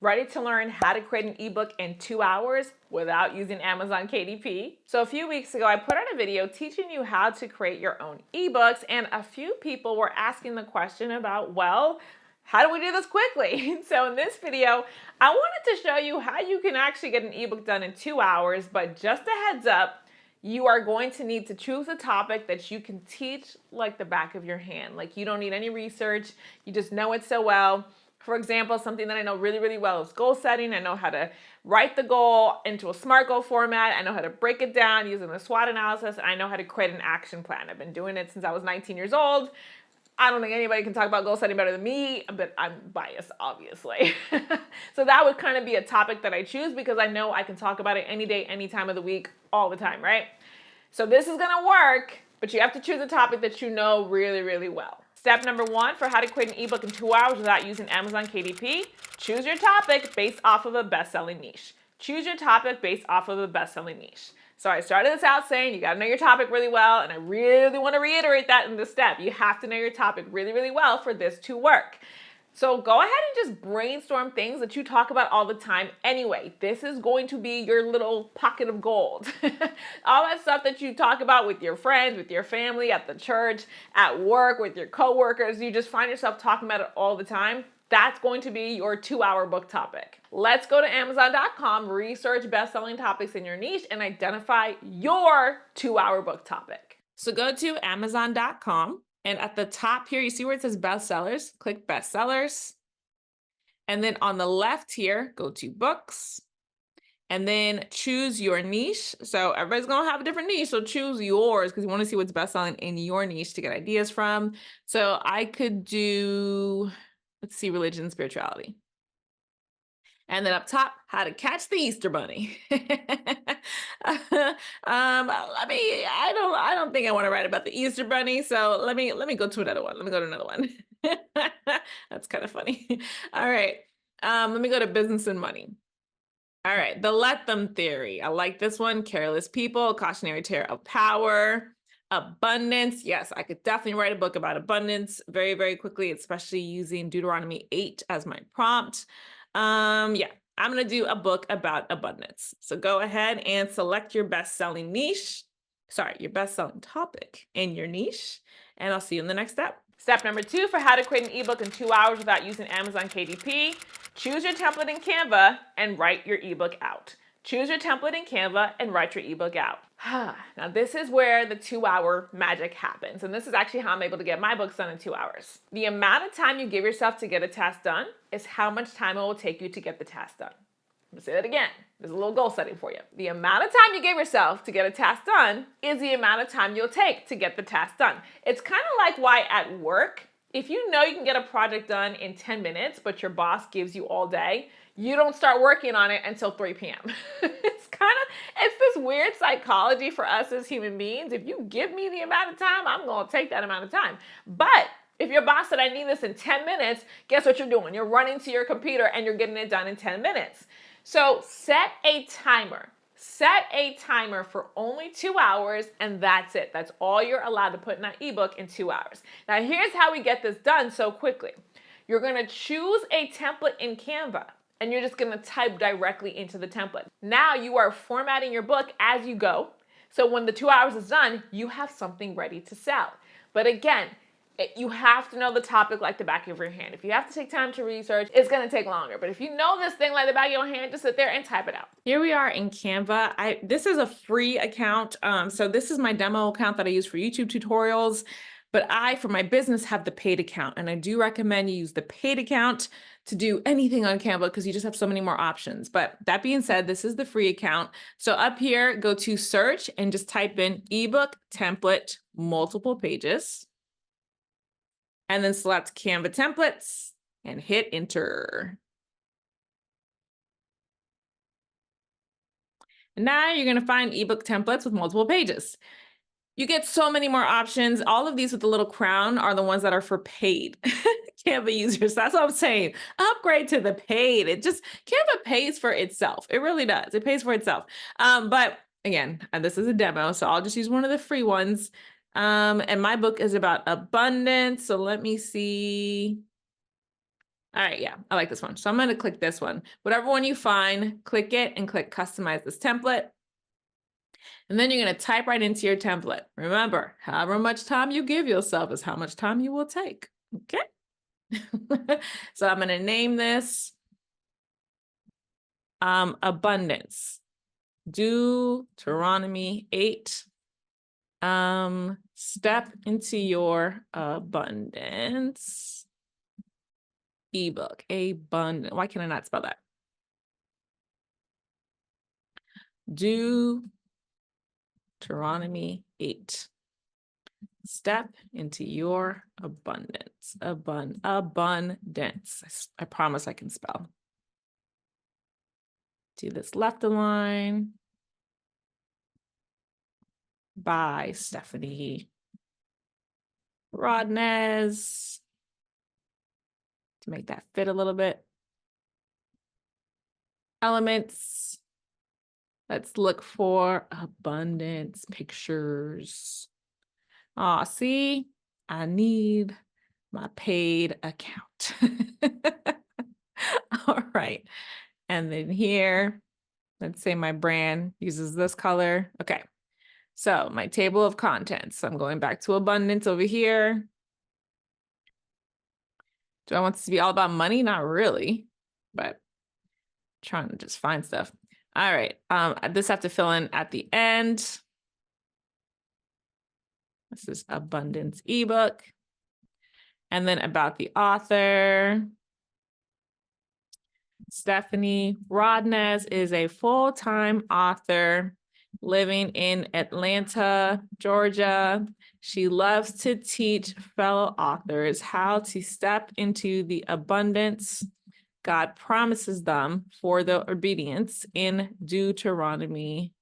Ready to learn how to create an ebook in 2 hours without using Amazon KDP? So a few weeks ago, I put out a video teaching you how to create your own ebooks, and a few people were asking the question about, well, how do we do this quickly? So in this video, I wanted to show you how you can actually get an ebook done in 2 hours, but just a heads up, you are going to need to choose a topic that you can teach like the back of your hand. Like you don't need any research, you just know it so well. For example, something that I know really, really well is goal setting. I know how to write the goal into a SMART goal format. I know how to break it down using the SWOT analysis, and I know how to create an action plan. I've been doing it since I was 19 years old. I don't think anybody can talk about goal setting better than me, but I'm biased, obviously. So that would kind of be a topic that I choose because I know I can talk about it any day, any time of the week, all the time, right? So this is gonna work, but you have to choose a topic that you know really, really well. Step number 1 for how to create an ebook in 2 hours without using Amazon KDP, choose your topic based off of a best-selling niche. Choose your topic based off of a best-selling niche. So I started this out saying you gotta know your topic really well, and I really wanna reiterate that in this step. You have to know your topic really, really well for this to work. So go ahead and just brainstorm things that you talk about all the time anyway. This is going to be your little pocket of gold. All that stuff that you talk about with your friends, with your family, at the church, at work, with your coworkers, you just find yourself talking about it all the time. That's going to be your 2-hour book topic. Let's go to Amazon.com, research best-selling topics in your niche, and identify your 2-hour book topic. So go to Amazon.com. And at the top here, you see where it says bestsellers, click bestsellers. And then on the left here, go to books and then choose your niche. So everybody's gonna have a different niche. So choose yours because you wanna see what's bestselling in your niche to get ideas from. So I could do, let's see, religion and spirituality. And then up top, how to catch the Easter bunny. I don't think I want to write about the Easter bunny. So let me go to another one. Let me go to another one. That's kind of funny. All right. Let me go to business and money. All right. The let them theory. I like this one. Careless people, cautionary tale of power. Abundance. Yes, I could definitely write a book about abundance very, very quickly, especially using Deuteronomy 8 as my prompt. Yeah, I'm going to do a book about abundance. So go ahead and select your best-selling niche. Sorry, your best-selling topic in your niche. And I'll see you in the next step. Step number 2 for how to create an ebook in 2 hours without using Amazon KDP. Choose your template in Canva and write your ebook out. Choose your template in Canva and write your ebook out. Now this is where the 2-hour magic happens. And this is actually how I'm able to get my books done in 2 hours. The amount of time you give yourself to get a task done is how much time it will take you to get the task done. I'm gonna say that again. There's a little goal setting for you. The amount of time you give yourself to get a task done is the amount of time you'll take to get the task done. It's kind of like why at work, if you know you can get a project done in 10 minutes, but your boss gives you all day, you don't start working on it until 3 p.m. It's this weird psychology for us as human beings. If you give me the amount of time, I'm gonna take that amount of time. But if your boss said, I need this in 10 minutes, guess what you're doing? You're running to your computer and you're getting it done in 10 minutes. So set a timer. Set a timer for only 2 hours, and that's it. That's all you're allowed to put in that ebook in 2 hours. Now, here's how we get this done so quickly. You're gonna choose a template in Canva, and you're just gonna type directly into the template. Now you are formatting your book as you go. So when the 2 hours is done, you have something ready to sell. But again, you have to know the topic like the back of your hand. If you have to take time to research, it's gonna take longer. But if you know this thing like the back of your hand, just sit there and type it out. Here we are in Canva. This is a free account. So this is my demo account that I use for YouTube tutorials. But I, for my business, have the paid account. And I do recommend you use the paid account to do anything on Canva because you just have so many more options. But that being said, this is the free account. So up here, go to search and just type in ebook template multiple pages. And then select Canva templates and hit enter. And now you're going to find ebook templates with multiple pages. You get so many more options. All of these with the little crown are the ones that are for paid Canva users. That's what I'm saying. Upgrade to the paid. Canva pays for itself. It really does. It pays for itself. But again, this is a demo, so I'll just use one of the free ones. And my book is about abundance. So let me see. All right, yeah, I like this one. So I'm going to click this one. Whatever one you find, click it and click customize this template. And then you're going to type right into your template. Remember, however much time you give yourself is how much time you will take. Okay. So I'm going to name this abundance. Deuteronomy 8. Step into your abundance. Ebook. Abundant. Why can I not spell that? Deuteronomy 8. Step into your abundance. Abundance. I promise I can spell. Do this left align by Stephanie Rodnez to make that fit a little bit. Elements. Let's look for abundance pictures. Oh, see, I need my paid account. All right. And then here, let's say my brand uses this color. Okay. So my table of contents. So I'm going back to abundance over here. Do I want this to be all about money? Not really, but trying to just find stuff. All right. This I have to fill in at the end. This is abundance ebook. And then about the author. Stephanie Rodnez is a full-time author living in Atlanta, Georgia. She loves to teach fellow authors how to step into the abundance God promises them for their obedience in Deuteronomy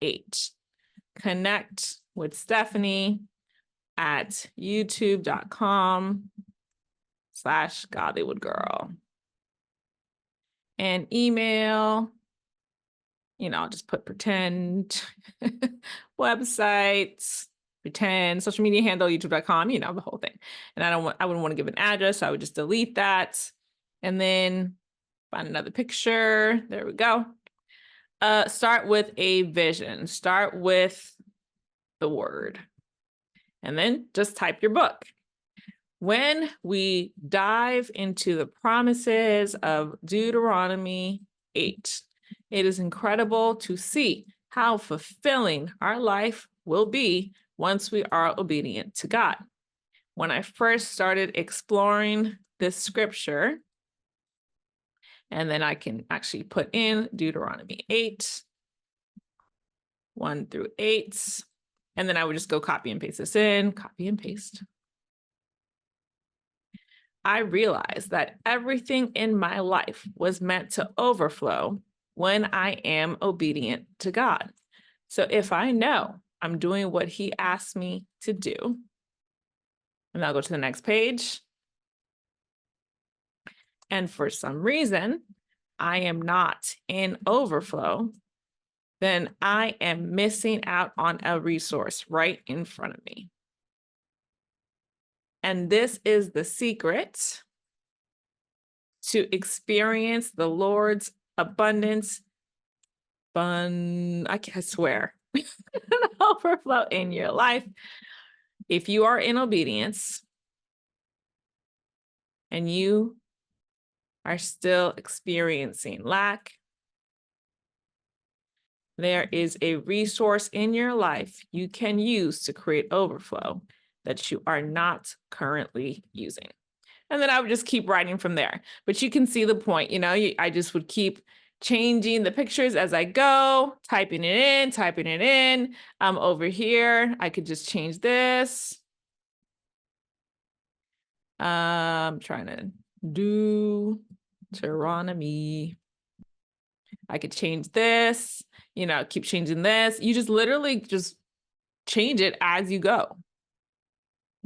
8. Connect with Stephanie at youtube.com/Godlywood Girl. And email, I'll just put pretend website, pretend social media handle, youtube.com, the whole thing. And I wouldn't want to give an address, so I would just delete that. And then find another picture. There we go. Start with a vision. Start with the word. And then just type your book. When we dive into the promises of Deuteronomy 8, it is incredible to see how fulfilling our life will be once we are obedient to God. When I first started exploring this scripture, and then I can actually put in Deuteronomy 8, 1 through 8, and then I would just go copy and paste this in, copy and paste. I realized that everything in my life was meant to overflow when I am obedient to God. So if I know I'm doing what He asked me to do, and I'll go to the next page, and for some reason, I am not in overflow, then I am missing out on a resource right in front of me. And this is the secret to experience the Lord's abundance. I swear, overflow in your life. If you are in obedience and you are still experiencing lack, there is a resource in your life you can use to create overflow that you are not currently using. And then I would just keep writing from there. But you can see the point, I just would keep changing the pictures as I go, typing it in. Over here, I could just change this. I'm trying to do Deuteronomy. I could change this, keep changing this. You just literally just change it as you go.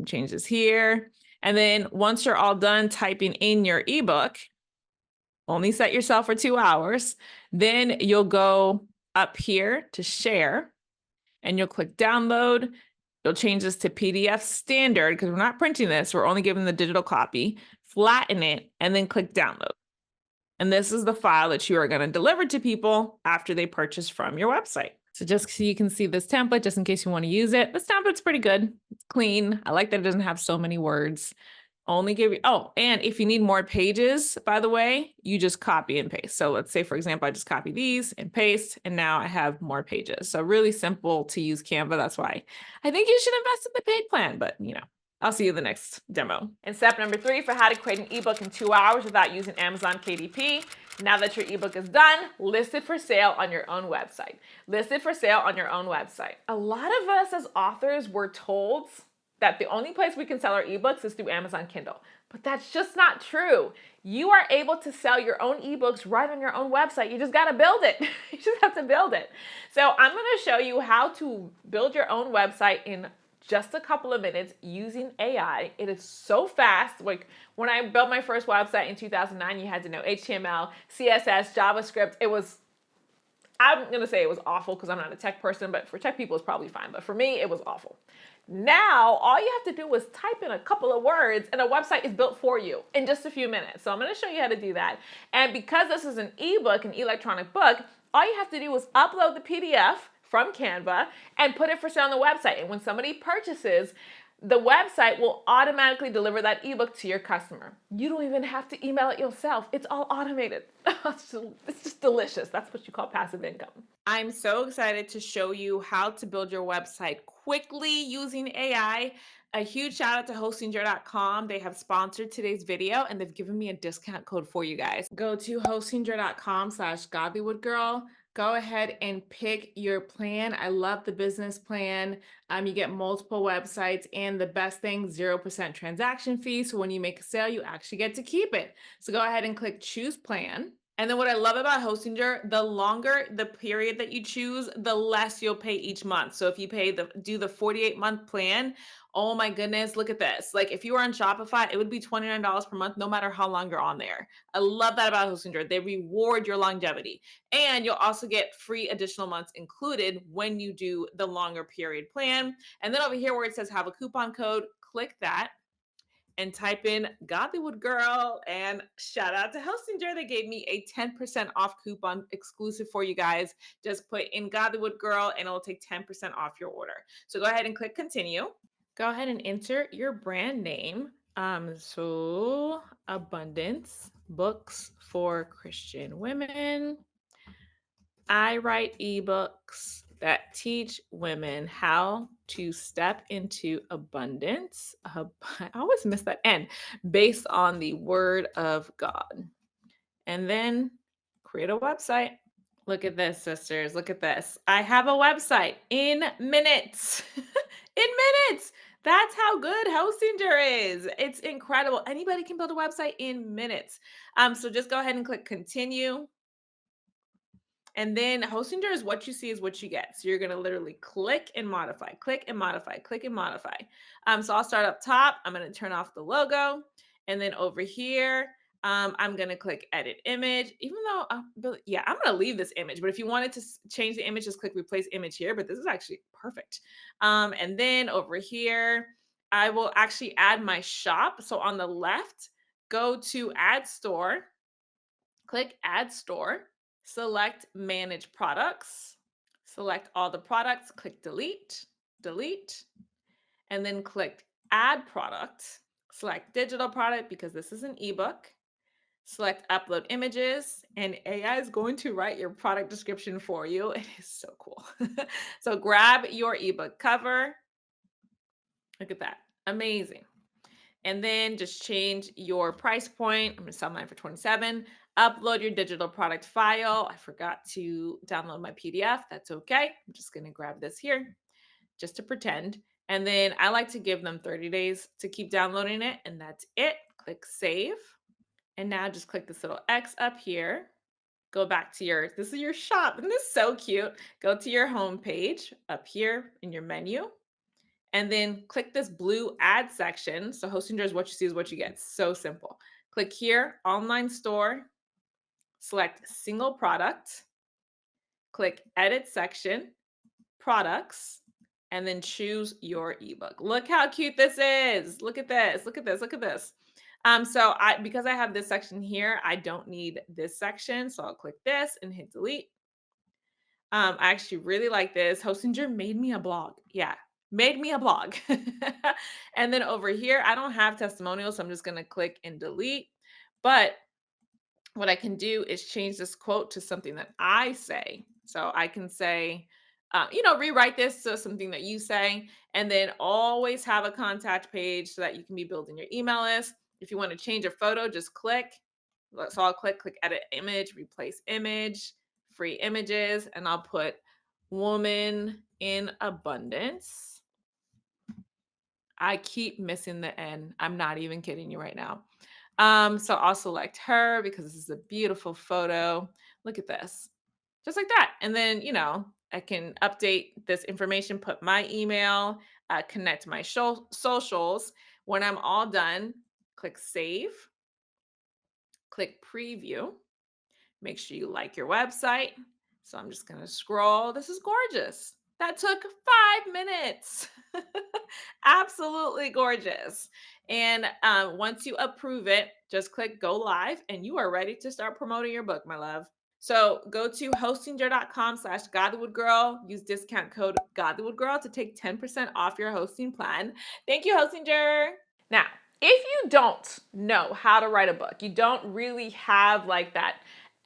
Change this here. And then once you're all done typing in your ebook, only set yourself for 2 hours, then you'll go up here to share and you'll click download. You'll change this to PDF standard because we're not printing this. We're only giving the digital copy, flatten it, and then click download. And this is the file that you are going to deliver to people after they purchase from your website. So just so you can see this template, just in case you want to use it, this template's pretty good. It's clean. I like that it doesn't have so many words. Only give you, oh, and if you need more pages, by the way, you just copy and paste. So let's say, for example, I just copy these and paste, and now I have more pages. So really simple to use Canva. That's why I think you should invest in the paid plan, but I'll see you in the next demo. And step number 3 for how to create an ebook in 2 hours without using Amazon KDP. Now that your ebook is done, list it for sale on your own website. List it for sale on your own website. A lot of us as authors were told that the only place we can sell our ebooks is through Amazon Kindle. But that's just not true. You are able to sell your own ebooks right on your own website. You just got to build it. You just have to build it. So I'm going to show you how to build your own website in just a couple of minutes using AI. It is so fast. Like when I built my first website in 2009, you had to know HTML, CSS, JavaScript. I'm going to say it was awful because I'm not a tech person, but for tech people, it's probably fine. But for me, it was awful. Now, all you have to do is type in a couple of words and a website is built for you in just a few minutes. So I'm going to show you how to do that. And because this is an ebook, an electronic book, all you have to do is upload the PDF from Canva and put it for sale on the website. And when somebody purchases, the website will automatically deliver that ebook to your customer. You don't even have to email it yourself. It's all automated. It's just delicious. That's what you call passive income. I'm so excited to show you how to build your website quickly using AI. A huge shout out to hostingjoy.com. They have sponsored today's video and they've given me a discount code for you guys. Go to hostingjoy.com/Godlywood Girl. Go ahead and pick your plan. I love the business plan. You get multiple websites, and the best thing, 0% transaction fee. So when you make a sale, you actually get to keep it. So go ahead and click choose plan. And then what I love about Hostinger, the longer the period that you choose, the less you'll pay each month. So if you do the 48-month plan, oh my goodness, look at this. Like if you were on Shopify, it would be $29 per month, no matter how long you're on there. I love that about Hostinger. They reward your longevity. And you'll also get free additional months included when you do the longer period plan. And then over here where it says have a coupon code, click that and type in Godlywood Girl, and shout out to Hostinger. They gave me a 10% off coupon exclusive for you guys. Just put in Godlywood Girl and it'll take 10% off your order. So go ahead and click continue. Go ahead and enter your brand name. So Abundance Books for Christian Women. I write ebooks that teach women how to step into abundance. I always miss that N, based on the word of God. And then create a website. Look at this, sisters. Look at this. I have a website in minutes. In minutes. That's how good Hostinger is. It's incredible. Anybody can build a website in minutes. So just go ahead and click continue. And then Hostinger is what you see is what you get. So you're going to literally click and modify, click and modify, click and modify. So I'll start up top. I'm going to turn off the logo. And then over here, I'm going to click edit image, even though, I'm going to leave this image. But if you wanted to change the image, just click replace image here. But this is actually perfect. And then over here, I will actually add my shop. So on the left, go to add store, click add store. Select manage products, select all the products, click delete, delete, and then click add product, select digital product because this is an ebook, select upload images, and AI is going to write your product description for you. It is so cool. So grab your ebook cover. Look at that, amazing. And then just change your price point. I'm going to sell mine for $27. Upload your digital product file. I forgot to download my PDF. That's okay. I'm just going to grab this here just to pretend. And then I like to give them 30 days to keep downloading it. And that's it. Click save. And now just click this little X up here. Go back to this is your shop. Isn't this so cute? Go to your home page up here in your menu. And then click this blue add section. So Hostinger is what you see is what you get. So simple. Click here, online store, select single product, click edit section, products, and then choose your ebook. Look how cute this is. Look at this. Look at this. Look at this. So because I have this section here, I don't need this section. So I'll click this and hit delete. I actually really like this. Hostinger made me a blog. Yeah, made me a blog. And then over here, I don't have testimonials, so I'm just going to click and delete. But what I can do is change this quote to something that I say. So I can say, rewrite this to something that you say, and then always have a contact page so that you can be building your email list. If you want to change a photo, just click. So I'll click edit image, replace image, free images, and I'll put woman in abundance. I keep missing the N. I'm not even kidding you right now. So I'll select her because this is a beautiful photo. Look at this. Just like that. And then, I can update this information, put my email, connect my socials. When I'm all done, click save, click preview. Make sure you like your website. So I'm just going to scroll. This is gorgeous. That took 5 minutes. Absolutely gorgeous. And once you approve it, just click go live and you are ready to start promoting your book, my love. So go to hostinger.com/godlywoodgirl. Use discount code godlywoodgirl to take 10% off your hosting plan. Thank you, Hostinger. Now, if you don't know how to write a book, you don't really have like that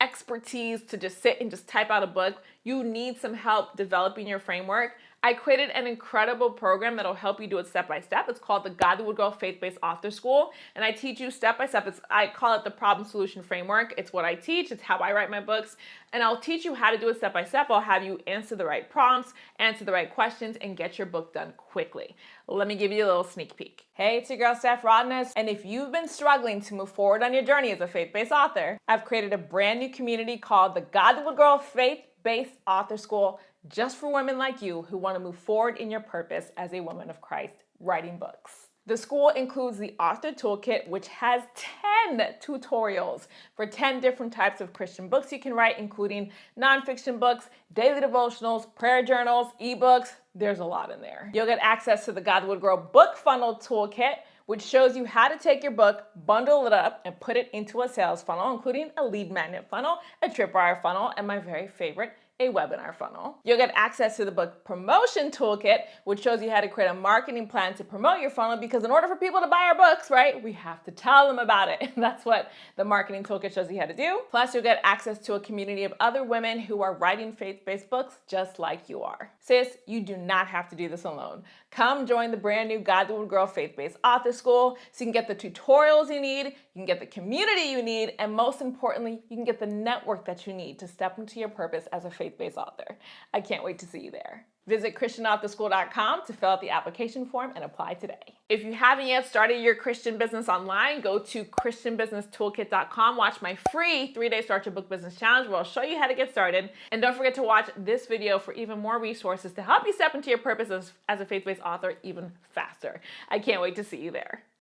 expertise to just sit and just type out a book, you need some help developing your framework, I created an incredible program that'll help you do it step by step. It's called the Godlywood Girl Faith-Based Author School, and I teach you step by step. I call it the problem solution framework. It's what I teach. It's how I write my books, and I'll teach you how to do it step by step. I'll have you answer the right prompts, answer the right questions, and get your book done quickly. Let me give you a little sneak peek. Hey, it's your girl, Steph Rodnez, and if you've been struggling to move forward on your journey as a faith-based author, I've created a brand new community called the Godlywood Girl Faith-Based Author School, just for women like you who want to move forward in your purpose as a woman of Christ, writing books. The school includes the Author Toolkit, which has 10 tutorials for 10 different types of Christian books you can write, including nonfiction books, daily devotionals, prayer journals, ebooks. There's a lot in there. You'll get access to the Godwood Girl Book Funnel Toolkit, which shows you how to take your book, bundle it up, and put it into a sales funnel, including a lead magnet funnel, a tripwire funnel, and my very favorite, a webinar funnel. You'll get access to the book promotion toolkit, which shows you how to create a marketing plan to promote your funnel, because in order for people to buy our books, right, we have to tell them about it. And that's what the marketing toolkit shows you how to do. Plus, you'll get access to a community of other women who are writing faith-based books just like you are. Sis, you do not have to do this alone. Come join the brand new Godlywood Girl Faith-Based Author School so you can get the tutorials you need, you can get the community you need, and most importantly, you can get the network that you need to step into your purpose as a faith-based author. I can't wait to see you there. Visit ChristianAuthorSchool.com to fill out the application form and apply today. If you haven't yet started your Christian business online, go to ChristianBusinessToolkit.com. Watch my free 3-day Start Your Book Business Challenge where I'll show you how to get started. And don't forget to watch this video for even more resources to help you step into your purpose as a faith-based author even faster. I can't wait to see you there.